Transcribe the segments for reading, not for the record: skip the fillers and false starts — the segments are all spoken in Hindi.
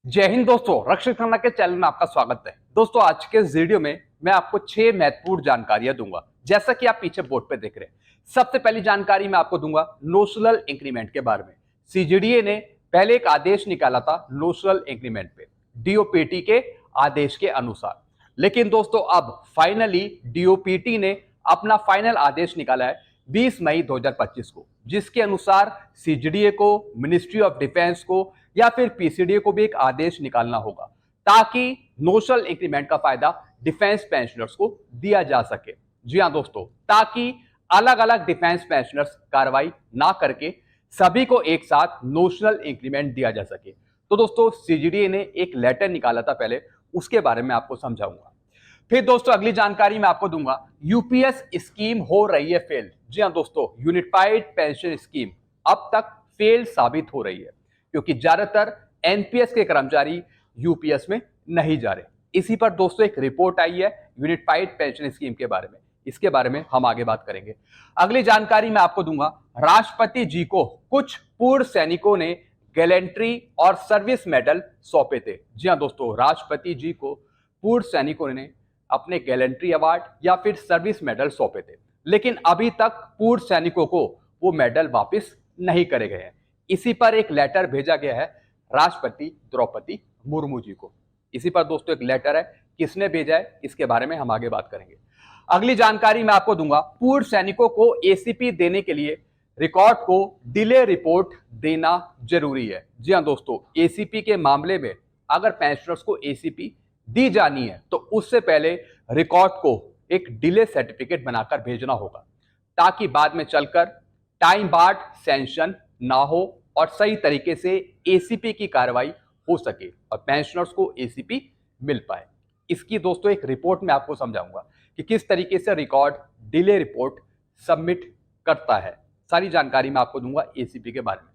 जय हिंद दोस्तों, रक्षित खन्ना के चैनल में आपका स्वागत है। दोस्तों, आज के इस वीडियो में मैं आपको 6 महत्वपूर्ण जानकारियां दूंगा, जैसा कि आप पीछे बोर्ड पे देख रहे हैं। सबसे पहली जानकारी मैं आपको दूंगा नोशनल इंक्रीमेंट के बारे में। सीजीडीए ने पहले एक आदेश निकाला था नोशनल इंक्रीमेंट पे, डीओपीटी के आदेश के अनुसार। लेकिन दोस्तों, अब फाइनली डीओपीटी ने अपना फाइनल आदेश निकाला है 20 मई 2025 को, जिसके अनुसार सीजीडीए को, मिनिस्ट्री ऑफ डिफेंस को या फिर पीसीडीए को भी एक आदेश निकालना होगा, ताकि नोशनल इंक्रीमेंट का फायदा डिफेंस पेंशनर्स को दिया जा सके। जी हां दोस्तों, ताकि अलग अलग डिफेंस पेंशनर्स कार्रवाई ना करके सभी को एक साथ नोशनल इंक्रीमेंट दिया जा सके। तो दोस्तों, सीजीडीए ने एक लेटर निकाला था पहले, उसके बारे में आपको समझाऊंगा। फिर दोस्तों, अगली जानकारी मैं आपको दूंगा, यूपीएस स्कीम हो रही है फेल। जी हां दोस्तों, यूनिफाइड पेंशन स्कीम अब तक फेल साबित हो रही है, क्योंकि ज्यादातर एनपीएस के कर्मचारी यूपीएस में नहीं जा रहे। इसी पर दोस्तों एक रिपोर्ट आई है यूनिफाइड पेंशन स्कीम के बारे में, इसके बारे में हम आगे बात करेंगे। अगली जानकारी मैं आपको दूंगा, राष्ट्रपति जी को कुछ पूर्व सैनिकों ने गैलेंट्री और सर्विस मेडल सौंपे थे। जी हां दोस्तों, राष्ट्रपति जी को पूर्व सैनिकों ने अपने गैलेंट्री अवार्ड या फिर सर्विस मेडल सौंपे थे, लेकिन अभी तक पूर्व सैनिकों को वो मेडल वापस नहीं करे गए हैं। इसी पर एक लेटर भेजा गया है राष्ट्रपति द्रौपदी मुर्मू जी को। इसी पर दोस्तों एक लेटर है, किसने भेजा है इसके बारे में हम आगे बात करेंगे। अगली जानकारी मैं आपको दूंगा, पूर्व सैनिकों को एसीपी देने के लिए रिकॉर्ड को डिले रिपोर्ट देना जरूरी है। जी हां दोस्तों, एसीपी के मामले में अगर पेंशनर्स को एसीपी दी जानी है तो उससे पहले रिकॉर्ड को एक डिले सर्टिफिकेट बनाकर भेजना होगा, ताकि बाद में चलकर टाइम बार्ड सैंक्शन ना हो और सही तरीके से एसीपी की कार्रवाई हो सके और पेंशनर्स को एसीपी मिल पाए। इसकी दोस्तों एक रिपोर्ट में आपको समझाऊंगा कि किस तरीके से रिकॉर्ड डिले रिपोर्ट सबमिट करता है। सारी जानकारी मैं आपको दूंगा एसीपी के बारे में।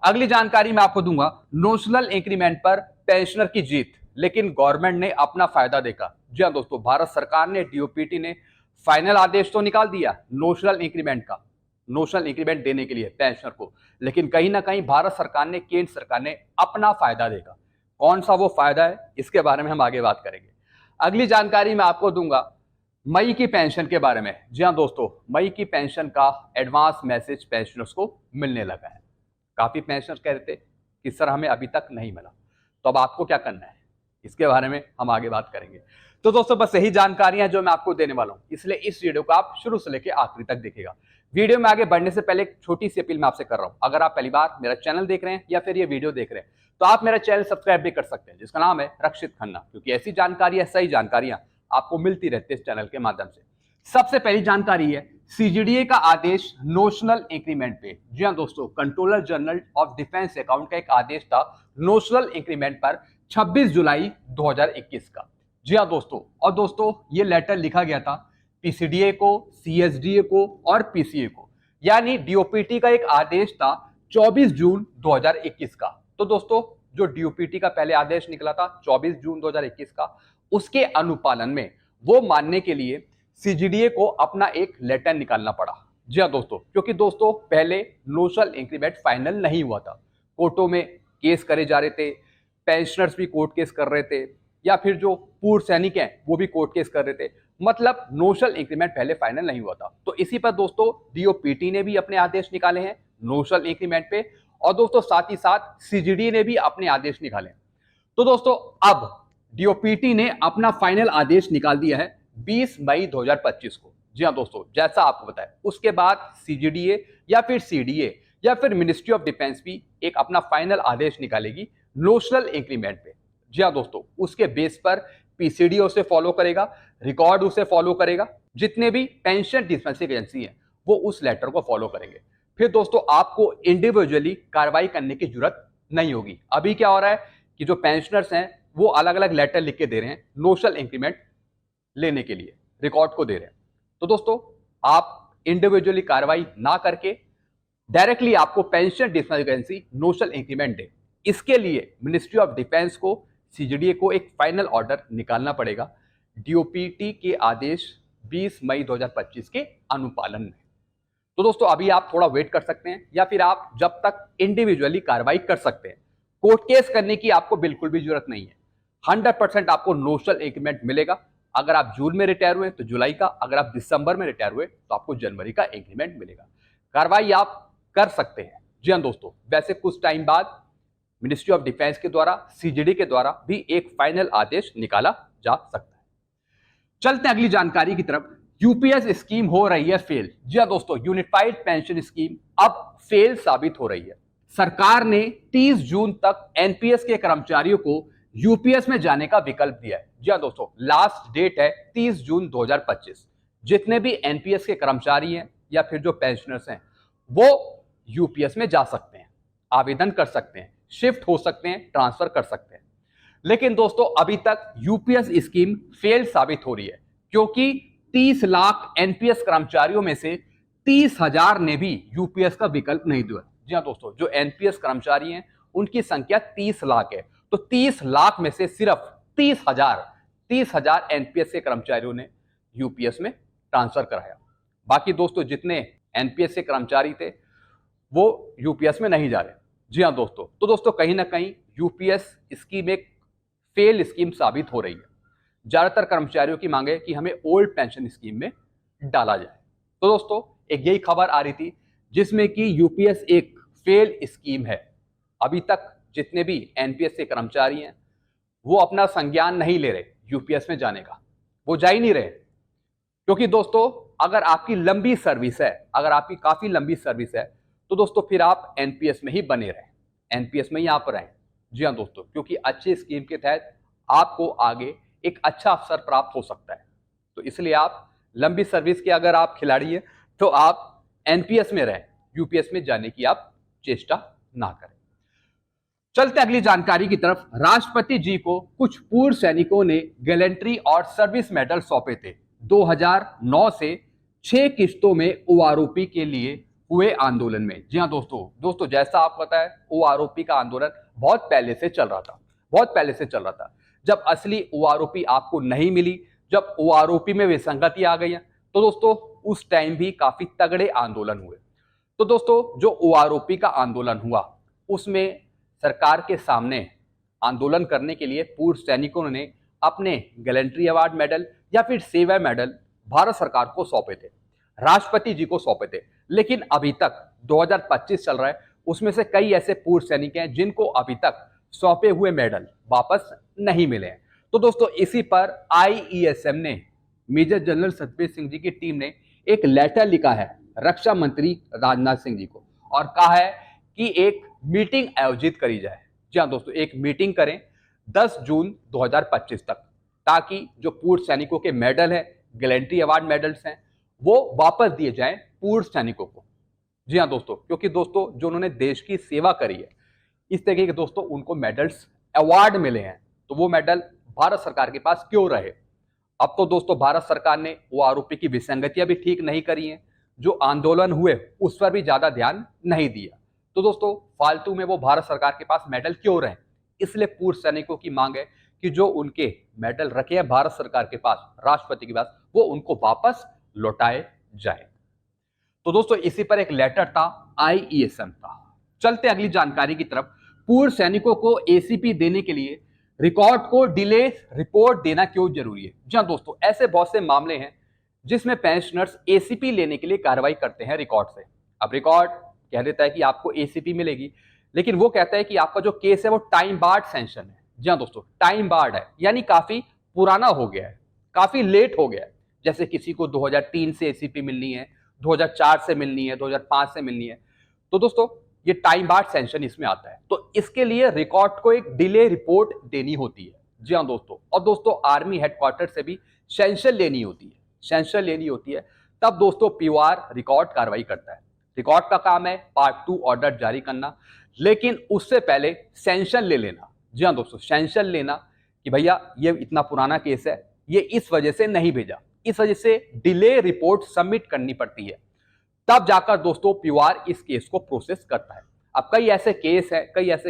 अगली जानकारी मैं आपको दूंगा, नोशनल इंक्रीमेंट पर पेंशनर की जीत, लेकिन गवर्नमेंट ने अपना फायदा देखा। जी हां दोस्तों, भारत सरकार ने, डीओपीटी ने फाइनल आदेश तो निकाल दिया नोशनल इंक्रीमेंट का, नोशनल इंक्रीमेंट देने के लिए पेंशनर को, लेकिन कहीं ना कहीं भारत सरकार ने, केंद्र सरकार ने अपना फायदा देखा। कौन सा वो फायदा है, इसके बारे में हम आगे बात करेंगे। अगली जानकारी मैं आपको दूंगा मई की पेंशन के बारे में। जी हां दोस्तों, मई की पेंशन का एडवांस मैसेज पेंशनर्स को मिलने लगा है। काफी पेंशनर्स कह रहे थे कि सर हमें अभी तक नहीं मिला, तो अब आपको क्या करना है, इसके बारे में हम आगे बात करेंगे। तो दोस्तों, बस यही जानकारियां जो मैं आपको देने वाला हूं, इसलिए इस वीडियो को आप शुरू से लेकर आखिरी तक देखिएगा। वीडियो में आगे बढ़ने से पहले एक छोटी सी अपील मैं आपसे कर रहा हूं, अगर आप पहली बार मेरा चैनल देख रहे हैं या फिर ये वीडियो देख रहे हैं, तो आप मेरा चैनल सब्सक्राइब भी कर सकते हैं, जिसका नाम है रक्षित खन्ना, क्योंकि ऐसी जानकारियां, सही जानकारियां आपको मिलती रहती है इस चैनल के माध्यम से। सबसे पहली जानकारी है सीजीडीए का आदेश नोशनल इंक्रीमेंट पे। जी हां दोस्तों, controller general of defence account का एक आदेश था नोशनल इंक्रीमेंट पर 26 जुलाई 2021 का। जी हां दोस्तों, और दोस्तों ये लेटर लिखा गया था पीसीडीए को, सीएसडीए को और पीसीए को, यानी डीओपीटी का एक आदेश था 24 जून 2021 का। तो दोस्तों, जो डीओपीटी का पहले आदेश निकला था 24 जून 2021 का, उसके अनुपालन में वो मानने के लिए सीजीडीए को अपना एक लेटर निकालना पड़ा। जी हां दोस्तों, क्योंकि दोस्तों पहले नोशनल इंक्रीमेंट फाइनल नहीं हुआ था, कोर्टों में केस करे जा रहे थे, पेंशनर्स भी कोर्ट केस कर रहे थे, या फिर जो पूर्व सैनिक हैं वो भी कोर्ट केस कर रहे थे, मतलब नोशनल इंक्रीमेंट पहले फाइनल नहीं हुआ था। तो इसी पर दोस्तों डीओपीटी ने भी अपने आदेश निकाले हैं नोशनल इंक्रीमेंट पे, और दोस्तों साथ ही साथ सीजीडी ने भी अपने आदेश निकाले। तो दोस्तों अब डीओपीटी ने अपना फाइनल आदेश निकाल दिया है 20 मई 2025 को। जी हां दोस्तों, जैसा आपको बताया, उसके बाद सीजीडीए या फिर सीडीए या फिर मिनिस्ट्री ऑफ डिफेंस भी एक अपना फाइनल आदेश निकालेगी नोशनल इंक्रीमेंट पे। जी हां दोस्तों, उसके बेस पर पीसीडी उसे फॉलो करेगा, रिकॉर्ड उसे फॉलो करेगा, जितने भी पेंशन डिस्पेंसिंग एजेंसी है वो उस लेटर को फॉलो करेंगे। फिर दोस्तों आपको इंडिविजुअली कार्रवाई करने की जरूरत नहीं होगी। अभी क्या हो रहा है कि जो पेंशनर्स हैं वो अलग अलग लेटर लिख के दे रहे हैं नोशनल इंक्रीमेंट लेने के लिए, रिकॉर्ड को दे रहे हैं। तो दोस्तों आप इंडिविजुअली कार्रवाई ना करके डायरेक्टली आपको pension dispensing agency notional increment दे, इसके लिए मिनिस्ट्री ऑफ डिफेंस को, सीजीडीए को एक फाइनल ऑर्डर निकालना पड़ेगा डीओपीटी के आदेश 20 मई 2025 के अनुपालन में। तो दोस्तों अभी आप थोड़ा वेट कर सकते हैं, या फिर आप जब तक इंडिविजुअली कार्रवाई कर सकते हैं। कोर्ट केस करने की आपको बिल्कुल भी जरूरत नहीं है। 100% आपको नोशनल इंक्रीमेंट मिलेगा। अगर आप जून में रिटायर हुए तो जुलाई का, अगर आप दिसंबर में रिटायर हुए तो आपको जनवरी का इंक्रीमेंट मिलेगा। कार्रवाई आप कर सकते हैं। जी हाँ दोस्तों, वैसे कुछ टाइम बाद मिनिस्ट्री ऑफ डिफेंस के द्वारा, सीजीडी के द्वारा भी एक फाइनल आदेश निकाला जा सकता है। चलते हैं अगली जानकारी की तरफ। यूपीएस स्कीम हो रही है फेल। जी हाँ दोस्तों, यूनिफाइड पेंशन स्कीम अब फेल साबित हो रही है। सरकार ने 30 जून तक एनपीएस के कर्मचारियों को यूपीएस में जाने का विकल्प दिया है। जी हाँ दोस्तों, लास्ट डेट है 30 जून 2025। जितने भी एनपीएस के कर्मचारी हैं या फिर जो पेंशनर्स हैं वो यूपीएस में जा सकते हैं, आवेदन कर सकते हैं, शिफ्ट हो सकते हैं, ट्रांसफर कर सकते हैं। लेकिन दोस्तों अभी तक यूपीएस स्कीम फेल साबित हो रही है, क्योंकि 30 लाख एनपीएस कर्मचारियों में से 30,000 ने भी यूपीएस का विकल्प नहीं दिया। जी हाँ दोस्तों, जो एनपीएस कर्मचारी हैं उनकी संख्या 30 लाख है, तो 30 लाख में से सिर्फ 30,000 एनपीएस के कर्मचारियों ने यूपीएस में ट्रांसफर कराया। बाकी दोस्तों जितने एनपीएस के कर्मचारी थे वो यूपीएस में नहीं जा रहे। जी हाँ दोस्तों, तो दोस्तों कहीं ना कहीं यूपीएस स्कीम एक फेल स्कीम साबित हो रही है। ज्यादातर कर्मचारियों की मांग है कि हमें ओल्ड पेंशन स्कीम में डाला जाए। तो दोस्तों एक यही खबर आ रही थी जिसमें कि यूपीएस एक फेल स्कीम है। अभी तक जितने भी एनपीएस के कर्मचारी हैं वो अपना संज्ञान नहीं ले रहे यूपीएस में जाने का, वो जा ही नहीं रहे। क्योंकि दोस्तों अगर आपकी लंबी सर्विस है, अगर आपकी काफी लंबी सर्विस है तो दोस्तों फिर आप एनपीएस में ही बने रहें, एनपीएस में ही आप रहें। जी हाँ दोस्तों, क्योंकि अच्छी स्कीम के तहत आपको आगे एक अच्छा अवसर प्राप्त हो सकता है। तो इसलिए आप लंबी सर्विस के अगर आप खिलाड़ी हैं तो आप एनपीएस में रहें, यूपीएस में जाने की आप चेष्टा ना करें। चलते अगली जानकारी की तरफ। राष्ट्रपति जी को कुछ पूर्व सैनिकों ने गैलेंट्री और सर्विस मेडल सौंपे थे। 2009 से 6 किश्तों में ओआरओपी के लिए हुए आंदोलन में। जी हाँ दोस्तों जैसा आपको पता है ओआरओपी का आंदोलन बहुत पहले से चल रहा था। जब असली ओआरओपी आपको नहीं मिली, जब ओआरओपी में विसंगति आ गई है, तो दोस्तों उस टाइम भी काफी तगड़े आंदोलन हुए। तो दोस्तों जो ओआरओपी का आंदोलन हुआ उसमें सरकार के सामने आंदोलन करने के लिए पूर्व सैनिकों ने अपने गैलेंट्री अवार्ड मेडल या फिर सेवा मेडल भारत सरकार को सौंपे थे, राष्ट्रपति जी को सौंपे थे। लेकिन अभी तक 2025 चल रहा है, उसमें से कई ऐसे पूर्व सैनिक हैं जिनको अभी तक सौंपे हुए मेडल वापस नहीं मिले हैं। तो दोस्तों इसी पर आईईएसएम ने मेजर जनरल सतबीर सिंह जी की टीम ने एक लेटर लिखा है रक्षा मंत्री राजनाथ सिंह जी को और कहा है कि एक मीटिंग आयोजित करी जाए। जी हाँ दोस्तों, एक मीटिंग करें 10 जून 2025 तक, ताकि जो पूर्व सैनिकों के मेडल हैं, गैलेंट्री अवार्ड मेडल्स हैं, वो वापस दिए जाएं पूर्व सैनिकों को। जी हाँ दोस्तों, क्योंकि दोस्तों जो उन्होंने देश की सेवा करी है, इस तरीके के दोस्तों उनको मेडल्स अवार्ड मिले हैं, तो वो मेडल भारत सरकार के पास क्यों रहे। अब तो दोस्तों भारत सरकार ने वो आरोपी की विसंगतियां भी ठीक नहीं करी हैं, जो आंदोलन हुए उस पर भी ज्यादा ध्यान नहीं दिया। तो दोस्तों फालतू में वो भारत सरकार के पास मेडल क्यों रहे। इसलिए पूर्व सैनिकों की मांग है कि जो उनके मेडल रखे हैं भारत सरकार के पास, राष्ट्रपति के पास, वो उनको वापस लौटाए जाए। तो दोस्तों इसी पर एक लेटर था आईईएसएम का। चलते अगली जानकारी की तरफ। पूर्व सैनिकों को एसीपी देने के लिए रिकॉर्ड को डिले रिपोर्ट देना क्यों जरूरी है। जी हाँ दोस्तों, ऐसे बहुत से मामले हैं जिसमें पेंशनर्स एसीपी लेने के लिए कार्रवाई करते हैं रिकॉर्ड से। अब रिकॉर्ड कह देता है कि आपको एसीपी मिलेगी, लेकिन वो कहता है कि आपका जो केस है वो टाइम बार्ड सेंशन है। जी हाँ दोस्तों, टाइम बार्ड है, यानी काफी पुराना हो गया है, काफी लेट हो गया है। जैसे किसी को 2003 से एसीपी मिलनी है, 2004 से मिलनी है, 2005 से मिलनी है, तो दोस्तों ये टाइम बार्ड सेंशन इसमें आता है। तो इसके लिए रिकॉर्ड को एक डिले रिपोर्ट देनी होती है। जी हाँ दोस्तों, और दोस्तों आर्मी हेडक्वार्टर से भी सेंशन लेनी होती है, तब दोस्तों पीओआर रिकॉर्ड कार्रवाई करता है। रिकॉर्ड का काम है पार्ट 2 ऑर्डर जारी करना, लेकिन उससे पहले सेंशन ले लेना। जी हाँ दोस्तों, सेंशन लेना कि भैया ये इतना पुराना केस है, ये इस वजह से नहीं भेजा, इस वजह से डिले रिपोर्ट सबमिट करनी पड़ती है, तब जाकर दोस्तों पीओआर इस केस को प्रोसेस करता है। अब कई ऐसे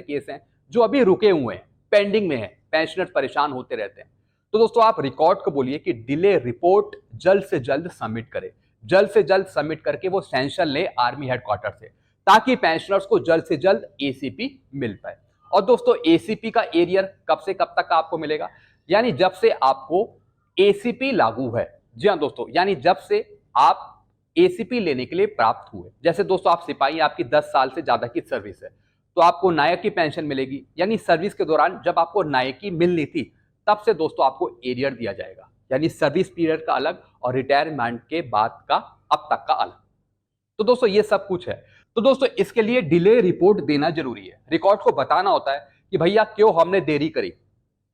केस हैं जो अभी रुके हुए हैं, पेंडिंग में हैं, पेंशनर्स परेशान होते रहते हैं। तो दोस्तों आप रिकॉर्ड को बोलिए कि डिले रिपोर्ट जल्द से जल्द सबमिट करे, जल्द से जल्द सबमिट करके वो सेंशन ले आर्मी हेडक्वार्टर से, ताकि पेंशनर्स को जल्द से जल्द एसीपी मिल पाए। और दोस्तों एसीपी का एरियर कब से कब तक आपको मिलेगा, यानी जब से आपको एसीपी लागू है। जी हाँ दोस्तों, यानी जब से आप एसीपी लेने के लिए प्राप्त हुए। जैसे दोस्तों आप सिपाही, आपकी 10 साल से ज्यादा की सर्विस है तो आपको नायक की पेंशन मिलेगी, यानी सर्विस के दौरान जब आपको नायकी मिलनी थी तब से दोस्तों आपको एरियर दिया जाएगा, यानी सर्विस पीरियड का अलग और रिटायरमेंट के बाद का अब तक का अलग। तो दोस्तों ये सब कुछ है। तो दोस्तों इसके लिए डिले रिपोर्ट देना जरूरी है। रिकॉर्ड को बताना होता है कि भैया क्यों हमने देरी करी,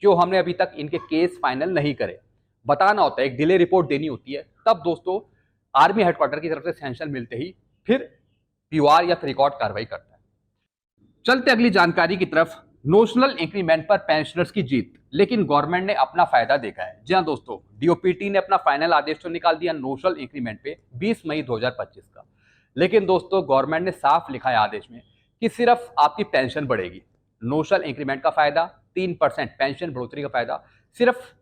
क्यों हमने अभी तक इनके केस फाइनल नहीं करे, बताना होता है, एक डिले रिपोर्ट देनी होती है। तब दोस्तों आर्मी हेडक्वार्टर की तरफ से सैंक्शन मिलते ही फिर पीओआर या फिर रिकॉर्ड कार्रवाई करता है। चलते अगली जानकारी की तरफ। नोशनल इंक्रीमेंट पर पेंशनर्स की जीत, लेकिन गवर्नमेंट ने अपना फायदा देखा है। जी हाँ दोस्तों, डीओपीटी ने अपना फाइनल आदेश तो निकाल दिया नोशनल इंक्रीमेंट पे 20 मई 2025 का, लेकिन दोस्तों गवर्नमेंट ने साफ लिखा है आदेश में कि सिर्फ आपकी पेंशन बढ़ेगी। नोशनल इंक्रीमेंट का फायदा 3% पेंशन बढ़ोतरी का फायदा सिर्फ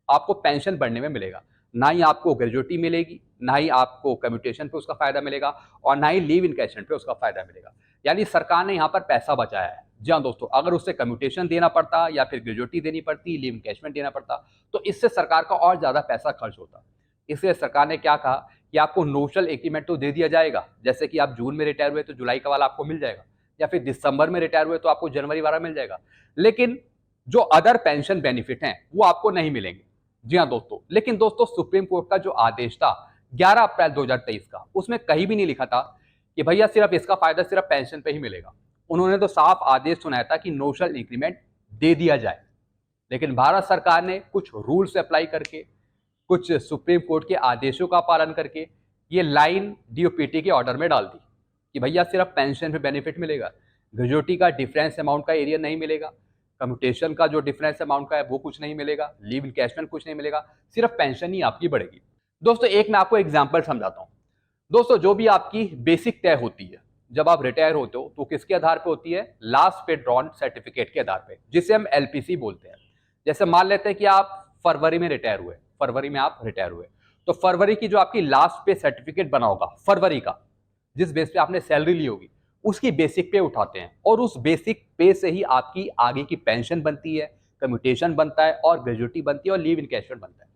आपको पेंशन बढ़ने में मिलेगा, ना ही आपको ग्रेजुएटी मिलेगी, ना ही आपको कम्यूटेशन पे उसका फायदा मिलेगा और ना ही लीव इनकैशमेंट पे उसका फायदा मिलेगा। यानी सरकार ने यहाँ पर पैसा बचाया है। जी हाँ दोस्तों, अगर उससे कम्यूटेशन देना पड़ता या फिर ग्रेजुएटी देनी पड़ती, लीव इनकैशमेंट देना पड़ता तो इससे सरकार का और ज्यादा पैसा खर्च होता। इसलिए सरकार ने क्या कहा कि आपको नोशनल इंक्रीमेंट तो दे दिया जाएगा, जैसे कि आप जून में रिटायर हुए तो जुलाई का वाला आपको मिल जाएगा, या फिर दिसंबर में रिटायर हुए तो आपको जनवरी वाला मिल जाएगा, लेकिन जो अदर पेंशन बेनिफिट हैं वो आपको नहीं मिलेंगे। जी हाँ दोस्तों, लेकिन दोस्तों सुप्रीम कोर्ट का जो आदेश था 11 अप्रैल 2023 का, उसमें कहीं भी नहीं लिखा था कि भैया सिर्फ इसका फायदा सिर्फ पेंशन पे ही मिलेगा। उन्होंने तो साफ आदेश सुनाया था कि नोशनल इंक्रीमेंट दे दिया जाए, लेकिन भारत सरकार ने कुछ रूल्स अप्लाई करके, कुछ सुप्रीम कोर्ट के आदेशों का पालन करके ये लाइन डीओपीटी के ऑर्डर में डाल दी कि भैया सिर्फ पेंशन पे बेनिफिट मिलेगा, ग्रेजुएटी का डिफरेंस अमाउंट का एरिया नहीं मिलेगा, कम्यूटेशन का जो डिफरेंस अमाउंट का है वो कुछ नहीं मिलेगा, लीव इनकैशमेंट कुछ नहीं मिलेगा, सिर्फ पेंशन ही आपकी बढ़ेगी। दोस्तों एक मैं आपको एग्जांपल समझाता हूं। दोस्तों जो भी आपकी बेसिक तय होती है जब आप रिटायर होते हो तो किसके आधार पे होती है, लास्ट पे ड्रॉन सर्टिफिकेट के आधार पे, जिसे हम एलपीसी बोलते हैं। जैसे मान लेते हैं कि आप फरवरी में रिटायर हुए, फरवरी में आप रिटायर हुए तो फरवरी की जो आपकी लास्ट पे सर्टिफिकेट बना होगा फरवरी का, जिस बेस पे आपने सैलरी ली होगी उसकी बेसिक पे उठाते हैं और उस बेसिक पे से ही आपकी आगे की पेंशन बनती है, कम्यूटेशन बनता है और ग्रेजुएटी बनती है और लीव इनकैशमेंट बनता है।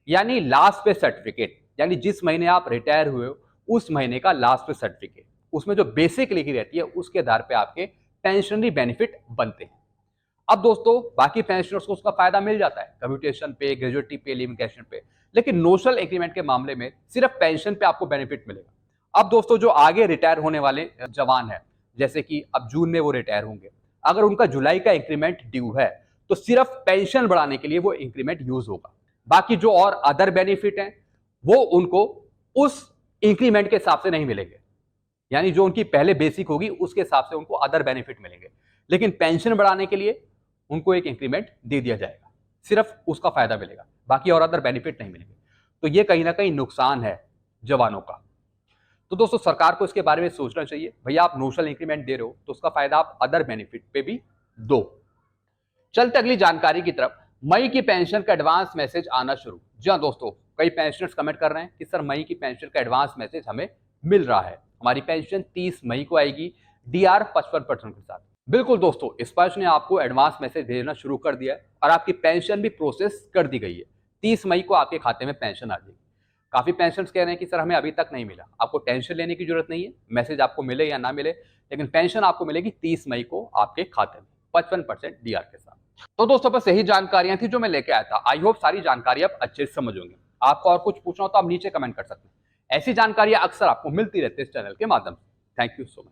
यानी लास्ट पे सर्टिफिकेट, यानी जिस महीने आप रिटायर हुए हो उस महीने का लास्ट पे सर्टिफिकेट, उसमें जो बेसिक लिखी रहती है उसके आधार पे आपके पेंशनरी बेनिफिट बनते हैं। अब दोस्तों बाकी पेंशनर्स को उसका फायदा मिल जाता है कम्यूटेशन पे, ग्रेजुएटी पे, लीव इनकैशमेंट पे, लेकिन नोशनल इंक्रीमेंट के मामले में सिर्फ पेंशन पे आपको बेनिफिट मिलेगा। अब दोस्तों जो आगे रिटायर होने वाले जवान है, जैसे कि अब जून में वो रिटायर होंगे, अगर उनका जुलाई का इंक्रीमेंट ड्यू है तो सिर्फ पेंशन बढ़ाने के लिए वो इंक्रीमेंट यूज होगा। बाकी जो और अदर बेनिफिट हैं वो उनको उस इंक्रीमेंट के हिसाब से नहीं मिलेंगे, यानी जो उनकी पहले बेसिक होगी उसके हिसाब से उनको अदर बेनिफिट मिलेंगे, लेकिन पेंशन बढ़ाने के लिए उनको एक इंक्रीमेंट दे दिया जाएगा, सिर्फ उसका फायदा मिलेगा, बाकी और अदर बेनिफिट नहीं मिलेंगे। तो ये कहीं ना कहीं नुकसान है जवानों का। तो दोस्तों सरकार को इसके बारे में सोचना चाहिए, भैया आप नोशनल इंक्रीमेंट दे रहे हो तो उसका फायदा आप अदर बेनिफिट पे भी दो। चलते अगली जानकारी की तरफ। मई की पेंशन का एडवांस मैसेज आना शुरू। जी हाँ दोस्तों, कई पेंशनर्स कमेंट कर रहे हैं कि सर मई की पेंशन का एडवांस मैसेज हमें मिल रहा है, हमारी पेंशन 30 मई को आएगी डीआर 55% के साथ। बिल्कुल दोस्तों, स्पर्श ने आपको एडवांस मैसेज भेजना शुरू कर दिया है और आपकी पेंशन भी प्रोसेस कर दी गई है। 30 मई को आपके खाते में पेंशन आ जाएगी। काफी पेंशनर्स कह रहे हैं कि सर हमें अभी तक नहीं मिला। आपको टेंशन लेने की जरूरत नहीं है, मैसेज आपको मिले या ना मिले, लेकिन पेंशन आपको मिलेगी 30 मई को आपके खाते में 55% डीआर के साथ। तो दोस्तों बस यही जानकारियां थी जो मैं लेके आया था। आई होप सारी जानकारी आप अच्छे से समझ होंगे। आपको और कुछ पूछना हो तो आप नीचे कमेंट कर सकते हैं। ऐसी जानकारियां अक्सर आपको मिलती रहती है इस चैनल के माध्यम से। Thank you so much.